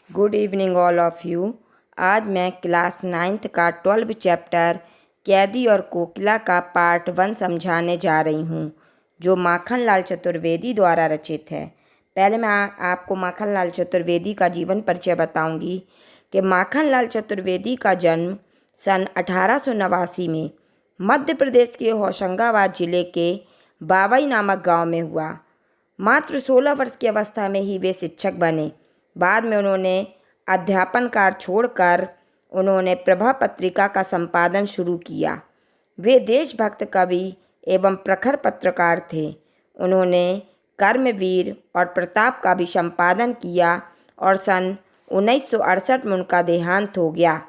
Good evening all of you. आज मैं class 9th का 12 चैप्टर कैदी और कोकिला का पार्ट 1 समझाने जा रही हूँ, जो माखनलाल चतुर्वेदी द्वारा रचित है। पहले मैं आपको माखनलाल चतुर्वेदी का जीवन परिचय बताऊंगी कि माखनलाल चतुर्वेदी का जन्म सन 1889 में मध्य प्रदेश के होशंगाबाद जिले के बावई नामक गांव में हुआ। मात्र 16 वर्ष की अवस्था में ही वे शिक्षक बने। बाद में उन्होंने अध्यापन कार्य छोड़कर उन्होंने प्रभा पत्रिका का संपादन शुरू किया। वे देशभक्त कवि एवं प्रखर पत्रकार थे। उन्होंने कर्मवीर और प्रताप का भी संपादन किया और सन 1968 में उनका देहांत हो गया।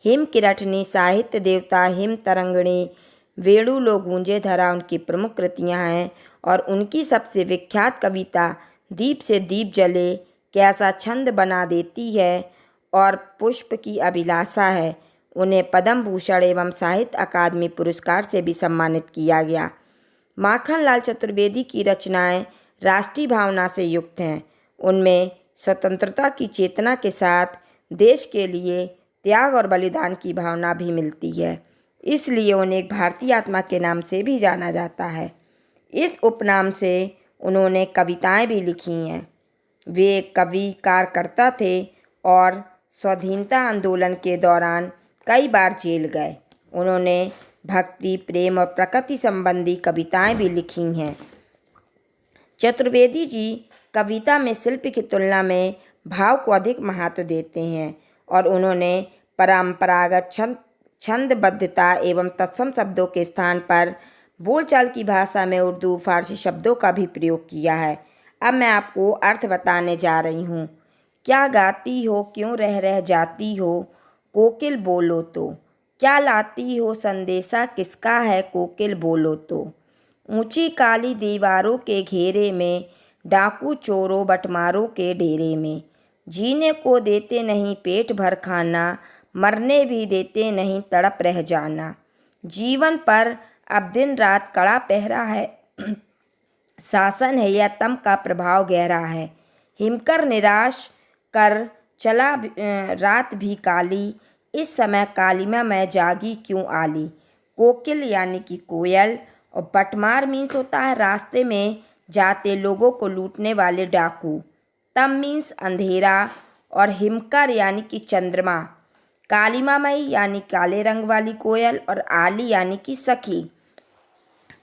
हिम किरटनी, साहित्य देवता, हिम तरंगिणी, वेणु लो गूंजे धरा उनकी प्रमुख कृतियां हैं और उनकी सबसे विख्यात कविता दीप से दीप जले कैसा छंद बना देती है और पुष्प की अभिलाषा है। उन्हें पद्म भूषण एवं साहित्य अकादमी पुरस्कार से भी सम्मानित किया गया। माखनलाल चतुर्वेदी की रचनाएं राष्ट्रीय भावना से युक्त हैं। उनमें स्वतंत्रता की चेतना के साथ देश के लिए त्याग और बलिदान की भावना भी मिलती है। इसलिए उन्हें एक भारतीय आत्मा के नाम से भी जाना जाता है। इस उपनाम से उन्होंने कविताएं भी लिखी हैं। वे एक कवि कार्यकर्ता थे और स्वाधीनता आंदोलन के दौरान कई बार जेल गए। उन्होंने भक्ति, प्रेम और प्रकृति संबंधी कविताएं भी लिखी हैं। चतुर्वेदी जी कविता में शिल्प की तुलना में भाव को अधिक महत्व देते हैं और उन्होंने परंपरागत छंदबद्धता एवं तत्सम शब्दों के स्थान पर बोलचाल की भाषा में उर्दू, फारसी शब्दों का भी प्रयोग किया है। अब मैं आपको अर्थ बताने जा रही हूँ। क्या गाती हो, क्यों रह रह जाती हो, कोकिल बोलो तो। क्या लाती हो संदेशा, किसका है, कोकिल बोलो तो। ऊंची काली दीवारों के घेरे में, डाकू चोरों बटमारों के डेरे में। जीने को देते नहीं पेट भर खाना, मरने भी देते नहीं तड़प रह जाना। जीवन पर अब दिन रात कड़ा पहरा है, शासन है या तम का प्रभाव गहरा है। हिमकर निराश कर चला रात भी काली, इस समय कालिमा मैं जागी क्यों आली। कोकिल यानी कि कोयल और बटमार मीन्स होता है रास्ते में जाते लोगों को लूटने वाले डाकू। तम मीन्स अंधेरा और हिमकर यानी कि चंद्रमा। कालिमा मई यानी काले रंग वाली कोयल और आली यानी कि सखी।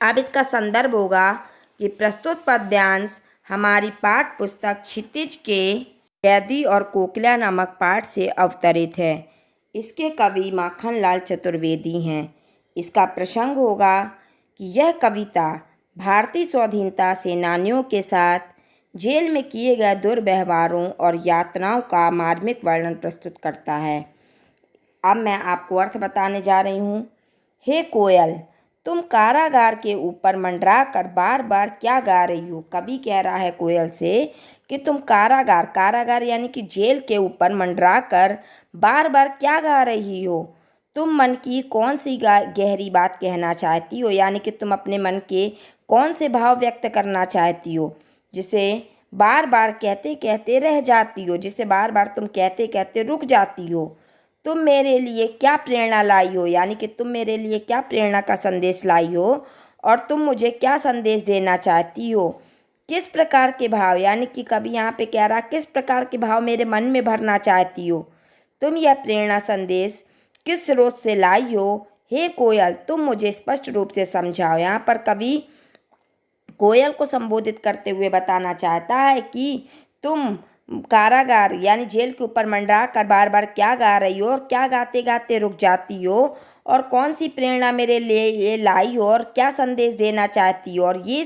अब इसका संदर्भ होगा कि प्रस्तुत पद्यांश हमारी पाठ पुस्तक क्षितिज के कैदी और कोकिला नामक पाठ से अवतरित है। इसके कवि माखनलाल चतुर्वेदी हैं। इसका प्रसंग होगा कि यह कविता भारतीय स्वाधीनता सेनानियों के साथ जेल में किए गए दुर्व्यवहारों और यातनाओं का मार्मिक वर्णन प्रस्तुत करता है। अब मैं आपको अर्थ बताने जा रही हूँ। हे कोयल, तुम कारागार के ऊपर मंडरा कर बार बार क्या गा रही हो। कवि कह रहा है कोयल से कि तुम कारागार यानी कि जेल के ऊपर मंडरा कर बार बार क्या गा रही हो। तुम मन की कौन सी गहरी बात कहना चाहती हो, यानी कि तुम अपने मन के कौन से भाव व्यक्त करना चाहती हो, जिसे बार बार कहते कहते रह जाती हो, जिसे बार बार तुम कहते कहते रुक जाती हो। तुम मेरे लिए क्या प्रेरणा लाई हो, यानी कि तुम मेरे लिए क्या प्रेरणा का संदेश लाई हो और तुम मुझे क्या संदेश देना चाहती हो। किस प्रकार के भाव, यानी कि कभी यहाँ पे कह रहा किस प्रकार के भाव मेरे मन में भरना चाहती हो। तुम यह प्रेरणा संदेश किस स्रोत से लाई हो। हे कोयल, तुम मुझे स्पष्ट रूप से समझाओ। यहाँ पर कवि कोयल को संबोधित करते हुए बताना चाहता है कि तुम कारागार यानी जेल के ऊपर मंडरा कर बार बार क्या गा रही हो और क्या गाते गाते रुक जाती हो और कौन सी प्रेरणा मेरे लिए ये लाई हो और क्या संदेश देना चाहती हो और ये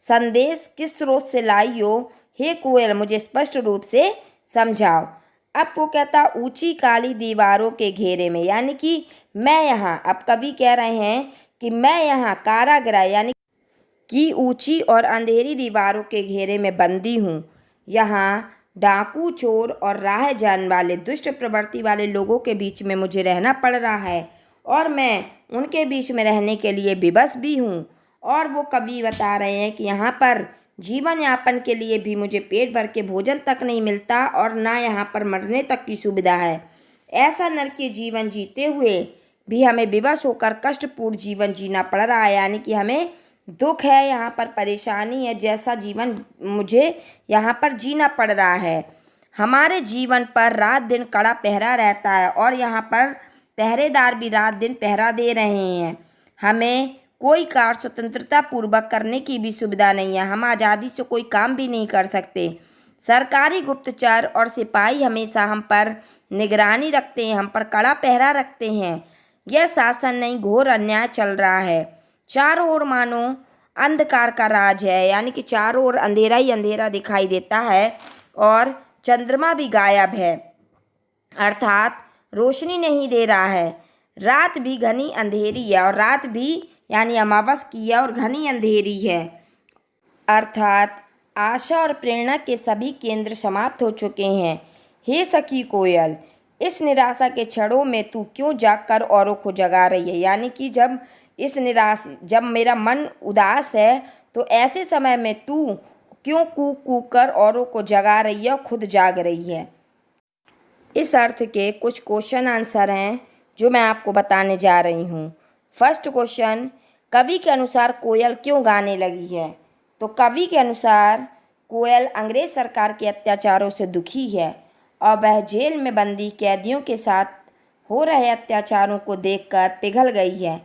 संदेश किस स्रोत से लाई हो। हे कोयल, मुझे स्पष्ट रूप से समझाओ। अब वो कहता ऊंची काली दीवारों के घेरे में, यानी कि मैं यहाँ, अब कवि कह रहे हैं कि मैं यहाँ कारागृह यानी कि ऊंची और अंधेरी दीवारों के घेरे में बंदी हूँ। यहाँ डाकू, चोर और राह जाने वाले दुष्ट प्रवृत्ति वाले लोगों के बीच में मुझे रहना पड़ रहा है और मैं उनके बीच में रहने के लिए विवश भी हूँ। और वो कवि बता रहे हैं कि यहाँ पर जीवन यापन के लिए भी मुझे पेट भर के भोजन तक नहीं मिलता और ना यहाँ पर मरने तक की सुविधा है। ऐसा नरकीय जीवन जीते हुए भी हमें विवश होकर कष्टपूर्ण जीवन जीना पड़ रहा है, यानी कि हमें दुख है, यहाँ पर परेशानी है, जैसा जीवन मुझे यहाँ पर जीना पड़ रहा है। हमारे जीवन पर रात दिन कड़ा पहरा रहता है और यहाँ पर पहरेदार भी रात दिन पहरा दे रहे हैं। हमें कोई कार्य स्वतंत्रता पूर्वक करने की भी सुविधा नहीं है। हम आज़ादी से कोई काम भी नहीं कर सकते। सरकारी गुप्तचर और सिपाही हमेशा हम पर निगरानी रखते हैं, हम पर कड़ा पहरा रखते हैं। यह शासन नहीं, घोर अन्याय चल रहा है। चारों ओर मानो अंधकार का राज है, यानी कि चारों ओर अंधेरा ही अंधेरा दिखाई देता है और चंद्रमा भी गायब है, अर्थात रोशनी नहीं दे रहा है। रात भी घनी अंधेरी है और रात भी यानी अमावस की है और घनी अंधेरी है, अर्थात आशा और प्रेरणा के सभी केंद्र समाप्त हो चुके हैं। हे सखी कोयल, इस निराशा के क्षणों में तू क्यों जागकर औरों को जगा रही है, यानी कि जब मेरा मन उदास है तो ऐसे समय में तू क्यों कूक कूक कर औरों को जगा रही है और खुद जाग रही है। इस अर्थ के कुछ क्वेश्चन आंसर हैं जो मैं आपको बताने जा रही हूँ। फर्स्ट क्वेश्चन, कवि के अनुसार कोयल क्यों गाने लगी है? तो कवि के अनुसार कोयल अंग्रेज सरकार के अत्याचारों से दुखी है और वह जेल में बंदी कैदियों के साथ हो रहे अत्याचारों को देखकर पिघल गई है,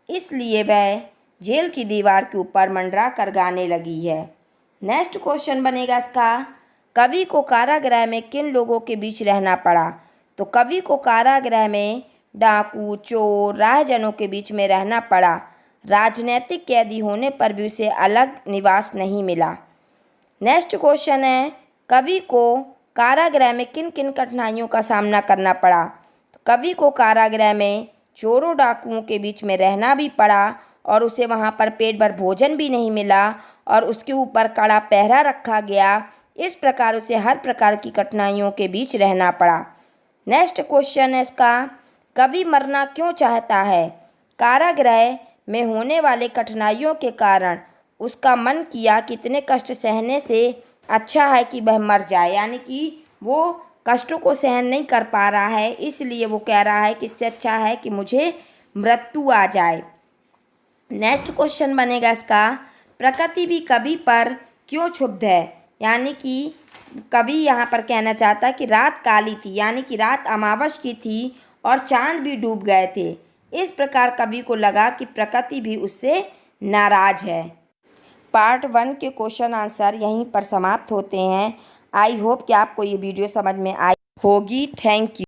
इसलिए वह जेल की दीवार के ऊपर मंडरा कर गाने लगी है। नेक्स्ट क्वेश्चन बनेगा इसका, कवि को कारागृह में किन लोगों के बीच रहना पड़ा? तो कवि को कारागृह में डाकू, चोर, राहजनों के बीच में रहना पड़ा। राजनीतिक कैदी होने पर भी उसे अलग निवास नहीं मिला। नेक्स्ट क्वेश्चन है, कवि को कारागृह में किन किन कठिनाइयों का सामना करना पड़ा? तो कवि को कारागृह में चोरों डाकुओं के बीच में रहना भी पड़ा और उसे वहाँ पर पेट भर भोजन भी नहीं मिला और उसके ऊपर कड़ा पहरा रखा गया। इस प्रकार उसे हर प्रकार की कठिनाइयों के बीच रहना पड़ा। नेक्स्ट क्वेश्चन है इसका, कवि मरना क्यों चाहता है? कारागृह में होने वाले कठिनाइयों के कारण उसका मन किया कि इतने कष्ट सहने से अच्छा है कि वह मर जाए, यानी कि वो कष्टों को सहन नहीं कर पा रहा है, इसलिए वो कह रहा है कि इससे अच्छा है कि मुझे मृत्यु आ जाए। नेक्स्ट क्वेश्चन बनेगा इसका, प्रकृति भी कवि पर क्यों क्षुब्ध है? यानी कि कवि यहाँ पर कहना चाहता है कि रात काली थी, यानी कि रात अमावस की थी और चांद भी डूब गए थे। इस प्रकार कवि को लगा कि प्रकृति भी उससे नाराज है। पार्ट 1 के क्वेश्चन आंसर यहीं पर समाप्त होते हैं। आई होप कि आपको ये वीडियो समझ में आई होगी। Thank you.